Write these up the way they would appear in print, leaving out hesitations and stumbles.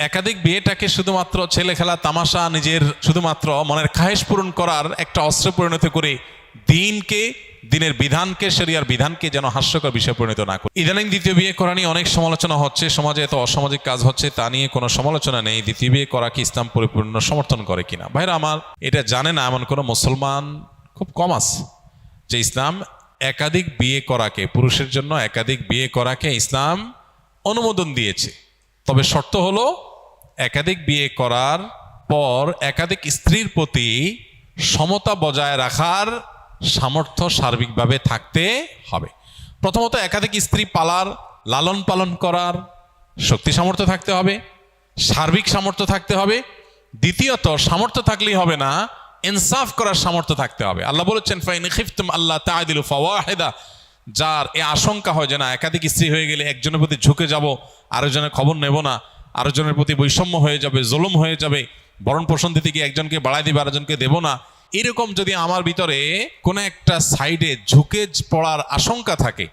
একাধিক বিয়েটাকে শুধুমাত্র ছেলে খেলা তামাশা, নিজের শুধুমাত্র মনের খায়েশ পূরণ করার একটা অস্ত্রে পরিণত করে দিনের বিধানকে, শরিয়ার বিধানকে যেন হাস্যকর বিষয় পরিণত না করে। ইদানিং দ্বিতীয় বিয়ে করা নিয়ে অনেক সমালোচনা হচ্ছে, সমাজে এত অসামাজিক কাজ হচ্ছে, তা নিয়ে কোনো সমালোচনা নেই। দ্বিতীয় বিয়ে করা কি ইসলাম পরিপূর্ণ সমর্থন করে কিনা? ভাইরা আমার, এটা জানে না এমন কোনো মুসলমান খুব কম আছে যে ইসলাম একাধিক বিয়ে করাকে, পুরুষের জন্য একাধিক বিয়ে করাকে ইসলাম অনুমোদন দিয়েছে। তবে শর্ত হলো একাধিক বিয়ে করার পর একাধিক স্ত্রীর প্রতি সমতা বজায় রাখার সামর্থ্য সার্বিকভাবে থাকতে হবে। প্রথমত একাধিক স্ত্রী পালার, লালন পালন করার শক্তি সামর্থ্য থাকতে হবে, সার্বিক সামর্থ্য থাকতে হবে। দ্বিতীয়ত, সামর্থ্য থাকলেই হবে না, ইনসাফ করার সামর্থ্য থাকতে হবে। আল্লাহ বলেছেন, ফাইন খিফতুম আল্লাহ তা'দিলু ফাওয়াহিদা, যার এ আশঙ্কা হয় যে না একাধিক স্ত্রী হয়ে গেলে একজনের প্রতি ঝুঁকে যাব, আরেকজনের খবর নেব না, আরেকজনের প্রতি বৈষম্য হয়ে যাবে, জুলুম হয়ে যাবে, ভরণ পোষণ দিতে গিয়ে একজনকে বাড়াই দিবে আরেকজনকে দেব না, এরকম যদি আমার ভিতরে কোনো একটা সাইডে ঝুঁকে পড়ার আশঙ্কা থাকে,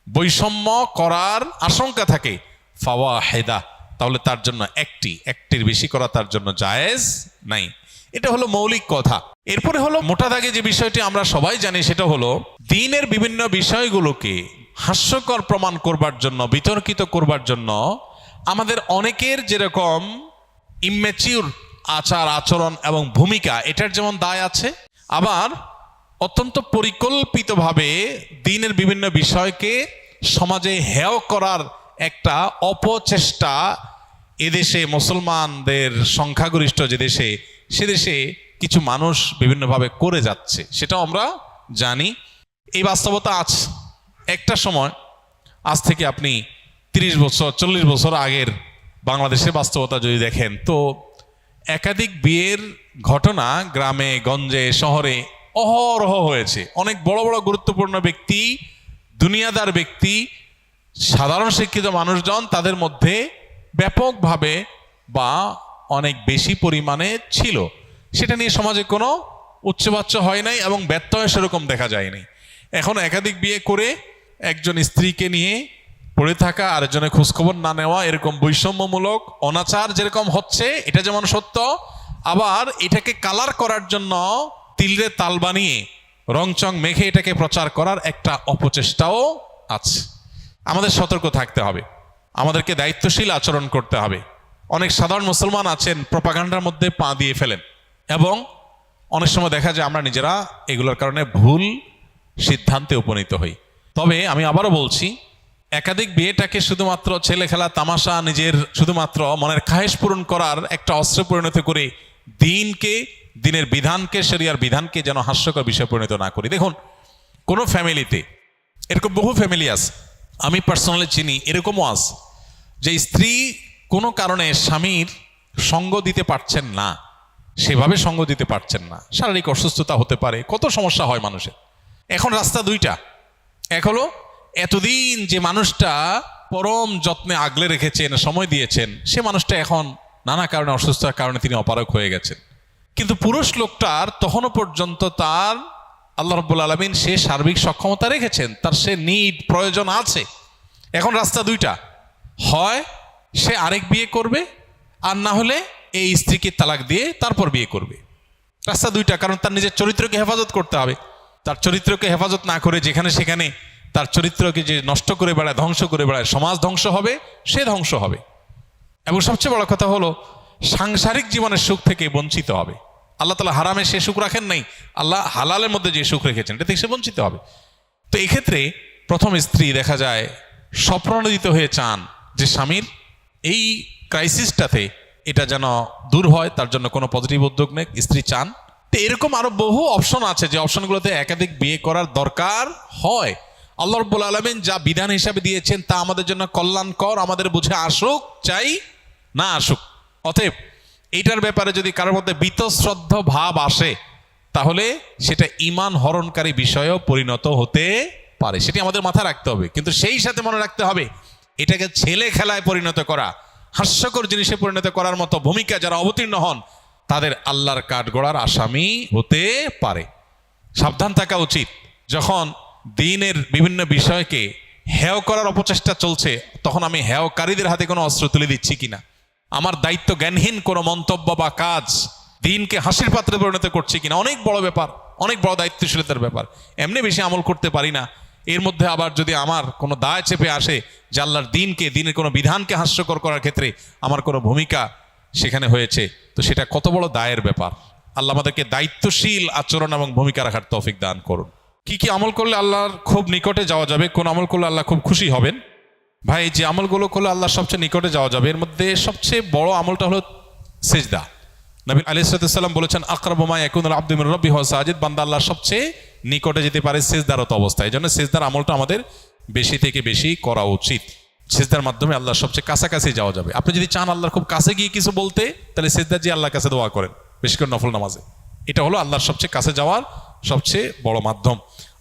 বৈষম্য করার আশঙ্কা থাকে, ফাওয়াহিদা, তাহলে তার জন্য একটির বেশি করা তার জন্য জায়েজ নাই। এটা হলো মৌলিক কথা। এরপরে হলো মোটা দাগে যে বিষয়টি আমরা সবাই জানি, সেটা হলো দ্বীনের বিভিন্ন বিষয়গুলোকে হাস্যকর প্রমাণ করবার জন্য, বিতর্কিত করবার জন্য আমাদের অনেকের যেরকম ইম্যাচিউর আচার আচরণ এবং ভূমিকা, এটার যেমন দায় আছে, আবার অত্যন্ত পরিকল্পিতভাবে দ্বীনের বিভিন্ন বিষয়কে সমাজে হেয় করার একটা অপচেষ্টা এদেশে, মুসলমানদের সংখ্যাগরিষ্ঠ যে দেশে, সে দেশে কিছু মানুষ বিভিন্নভাবে করে যাচ্ছে, সেটাও আমরা জানি। এই বাস্তবতা আছে। একটা সময়, আজ থেকে আপনি 30 বছর 40 বছর আগের বাংলাদেশের বাস্তবতা যদি দেখেন, তো একাধিক বিয়ের ঘটনা গ্রামে গঞ্জে শহরে অহরহ হয়েছে। অনেক বড় বড় গুরুত্বপূর্ণ ব্যক্তি, দুনিয়াদার ব্যক্তি, সাধারণ শিক্ষিত মানুষজন, তাদের মধ্যে ব্যাপকভাবে বা অনেক বেশি পরিমাণে ছিল। সেটা নিয়ে সমাজে কোনো উচ্চবাচ্য হয় নাই এবং ব্যর্থ হয় সেরকম দেখা যায়নি। এখন একাধিক বিয়ে করে একজন স্ত্রীকে নিয়ে পড়ে থাকা, আরেকজনের খোঁজখবর না নেওয়া, এরকম বৈষম্যমূলক অনাচার যেরকম হচ্ছে, এটা যেমন সত্য, আবার এটাকে কালার করার জন্য তিলরে তাল বানিয়ে রংচং মেখে এটাকে প্রচার করার একটা অপচেষ্টাও আছে। আমাদের সতর্ক থাকতে হবে, আমাদেরকে দায়িত্বশীল আচরণ করতে হবে। অনেক সাধারণ মুসলমান আছেন প্রপাগান্ডার মধ্যে পা দিয়ে ফেলেন, এবং অনেক সময় দেখা যায় আমরা নিজেরা এগুলোর কারণে ভুল সিদ্ধান্তে উপনীত হই। তবে আমি আবারও বলছি, একাধিক বিয়েটাকে শুধুমাত্র ছেলে খেলা তামাশা, নিজের শুধুমাত্র মনের খায়েশ পূরণ করার একটা অস্ত্রে পরিণত করে দিনের বিধানকে, শরিয়ার বিধানকে যেন হাস্যকর বিষয় পরিণত না করি। দেখুন, কোনো ফ্যামিলিতে এরকম বহু ফ্যামিলি আছে, আমি পার্সোনালি চিনি, এরকমও আছে যে স্ত্রী কোনো কারণে স্বামীর সঙ্গ দিতে পারছেন না, সেভাবে সঙ্গ দিতে পারছেন না, শারীরিক অসুস্থতা হতে পারে, কত সমস্যা হয় মানুষের। এখন রাস্তা দুইটা, এক হলো এতদিন যে মানুষটা পরম যত্নে আগলে রেখেছেন, সময় দিয়েছেন, সে মানুষটা এখন নানা কারণে, অসুস্থতার কারণে তিনি অপারগ হয়ে গেছেন। কিন্তু পুরুষ লোকটার তখনও পর্যন্ত তার আল্লাহ রাব্বুল আলামিন সে সার্বিক সক্ষমতা রেখেছেন, তার সে নিড প্রয়োজন আছে। এখন রাস্তা দুইটা, হয় সে আরেক বিয়ে করবে, আর না হলে এই স্ত্রীকে তালাক দিয়ে তারপর বিয়ে করবে। রাস্তা দুইটা, কারণ তার নিজের চরিত্রকে হেফাজত করতে হবে। তার চরিত্রকে হেফাজত না করে যেখানে সেখানে তার চরিত্রকে যে নষ্ট করে বেড়ায়, ধ্বংস করে বেড়ায়, সমাজ ধ্বংস হবে, সে ধ্বংস হবে। এবং সবচেয়ে বড় কথা হলো সাংসারিক জীবনের সুখ থেকে বঞ্চিত হবে। আল্লাহ তাআলা হারামে সে সুখ রাখেন নাই, আল্লাহ হালালের মধ্যে যে সুখ রেখেছেন, এটা থেকে সে বঞ্চিত হবে। তো এক্ষেত্রে প্রথম স্ত্রী দেখা যায় স্বপ্রণোদিত হয়ে চান যে স্বামীর এই ক্রাইসিসটাতে এটা যেন দূর হয়, তার জন্য কোনো পজিটিভ উদ্যোগ নেই, স্ত্রী চান। তো এরকম আরো বহু অপশন আছে যে অপশনগুলোতে একাধিক বিয়ে করার দরকার হয়। আল্লাহ রাব্বুল আলামিন যা বিধান হিসাবে দিয়েছেন তা আমাদের জন্য কল্যাণকর, আমাদের বুঝে আসুক চাই না আসুক। অতএব এইটার ব্যাপারে যদি কারোর মধ্যে বীতশ্রদ্ধ ভাব আসে, তাহলে সেটা ঈমান হরণকারী বিষয়েও পরিণত হতে পারে, সেটি আমাদের মাথায় রাখতে হবে। কিন্তু সেই সাথে মনে রাখতে হবে, এটাকে ছেলে খেলায় পরিণত করা, হাস্যকর জিনিসে পরিণত করার মতো ভূমিকা যারা অবতীর্ণ হন, তাদের আল্লাহর কাঠগড়ার আসামি হতে পারে। সাবধান থাকা উচিত। যখন দ্বীনের বিভিন্ন বিষয়কে হেয় করার অপচেষ্টা চলছে, তখন আমি হেয়কারীদের হাতে কোনো অস্ত্র তুলে দিচ্ছি কিনা, আমার দায়িত্ব জ্ঞানহীন কোনো মন্তব্য বা কাজ দিনকে হাসির পাত্রে পরিণত করছি কিনা, অনেক বড় ব্যাপার, অনেক বড় দায়িত্বশীলতার ব্যাপার। এমনি বেশি আমল করতে পারি না, এর মধ্যে আবার যদি আমার কোনো দায় চেপে আসে যে আল্লাহর দিনকে, দিনের কোনো বিধানকে হাস্যকর করার ক্ষেত্রে আমার কোনো ভূমিকা সেখানে হয়েছে, তো সেটা কত বড় দায়ের ব্যাপার। আল্লাহ আমাদেরকে দায়িত্বশীল আচরণ এবং ভূমিকা রাখার তৌফিক দান করুন। কি কি আমল করলে আল্লাহর খুব নিকটে যাওয়া যাবে, কোন আমল করলে আল্লাহ খুব খুশি হবেন? ভাই, যে আমলগুলো করলে আল্লাহর সবচেয়ে নিকটে যাওয়া যাবে, এর মধ্যে সবচেয়ে বড় আমলটা হলো সিজদা। নবী আলাইহিস সালাম বলেছেন, আকরাবু মা ইয়াকুনুল আবদু মির রাব্বিহি ওয়া সাজিদ, বান্দা আল্লাহর সবচেয়ে নিকটে যেতে পারে সিজদারত অবস্থায়। এই জন্য সিজদার আমলটা আমাদের বেশি থেকে বেশি করা উচিত। সিজদার মাধ্যমে আল্লাহর সবচেয়ে কাছাকাছি যাওয়া যাবে। আপনি যদি চান আল্লাহর খুব কাছে গিয়ে কিছু বলতে, তাহলে সিজদা দিয়ে আল্লাহর কাছে দোয়া করেন, বিশেষ করে নফল নামাজে। এটা হলো আল্লাহর সবচেয়ে কাছে যাওয়ার সবচেয়ে বড় মাধ্যম।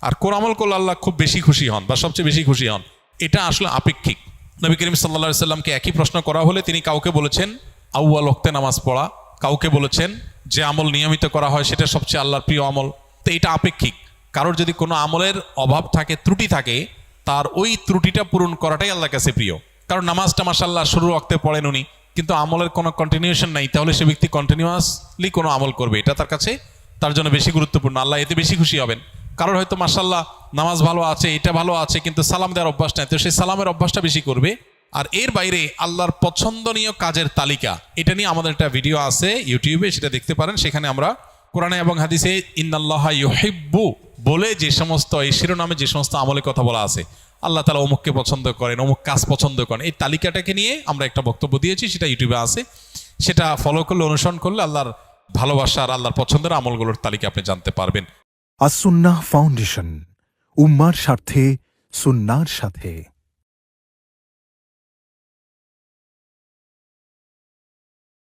আর কোন আমল করলে আল্লাহ খুব বেশি খুশি হন বা সবচেয়ে বেশি খুশি হন, এটা আসলে আপেক্ষিক। নবী করিম সাল্লাল্লাহু আলাইহি সাল্লামকে একই প্রশ্ন করা হলে তিনি কাউকে বলেছেন আউয়াল ওয়াক্তে নামাজ পড়া, কাউকে বলেছেন যে আমল নিয়মিত করা হয় সেটা সবচেয়ে আল্লাহর প্রিয় আমল। তো এটা আপেক্ষিক। কারোর যদি কোনো আমলের অভাব থাকে, ত্রুটি থাকে, তার ওই ত্রুটিটা পূরণ করাটাই আল্লাহর কাছে প্রিয়। কারণ নামাজটা মাশাআল্লাহ শুরু ওয়াক্তে পড়েন উনি, কিন্তু আমলের কোনো কন্টিনিউশন নাই, তাহলে সে ব্যক্তি কন্টিনিউয়াসলি কোনো আমল করবে, এটা তার কাছে তার জন্য বেশি গুরুত্বপূর্ণ। আল্লাহ এতে বেশি খুশি হবেন। কারোর হয়তো মাশাআল্লাহ নামাজ ভালো আছে, এটা ভালো আছে, কিন্তু সালাম দেওয়ার অভ্যাস নাই, তো সেই সালামের অভ্যাসটা বেশি করবে। আর এর বাইরে আল্লাহর পছন্দনীয় কাজের তালিকা, এটা নিয়ে আমাদের একটা ভিডিও আছে ইউটিউবে, সেটা দেখতে পারেন। সেখানে আমরা কোরআনে এবং হাদিসে ইন্নাল্লাহা ইউহিব্বু বলে যে সমস্ত, এই শিরোনামে যে সমস্ত আমলের কথা বলা আছে, আল্লাহ তাআলা অমুককে পছন্দ করেন, অমুক কাজ পছন্দ করেন, এই তালিকাটাকে নিয়ে আমরা একটা বক্তব্য দিয়েছি, সেটা ইউটিউবে আছে। সেটা ফলো করলে, অনুসরণ করলে আল্লাহর ভালোবাসার, আল্লাহর পছন্দের আমলগুলোর তালিকা আপনি জানতে পারবেন। আস-সুন্নাহ ফাউন্ডেশন, উম্মার স্বার্থে সুন্নাহর সাথে।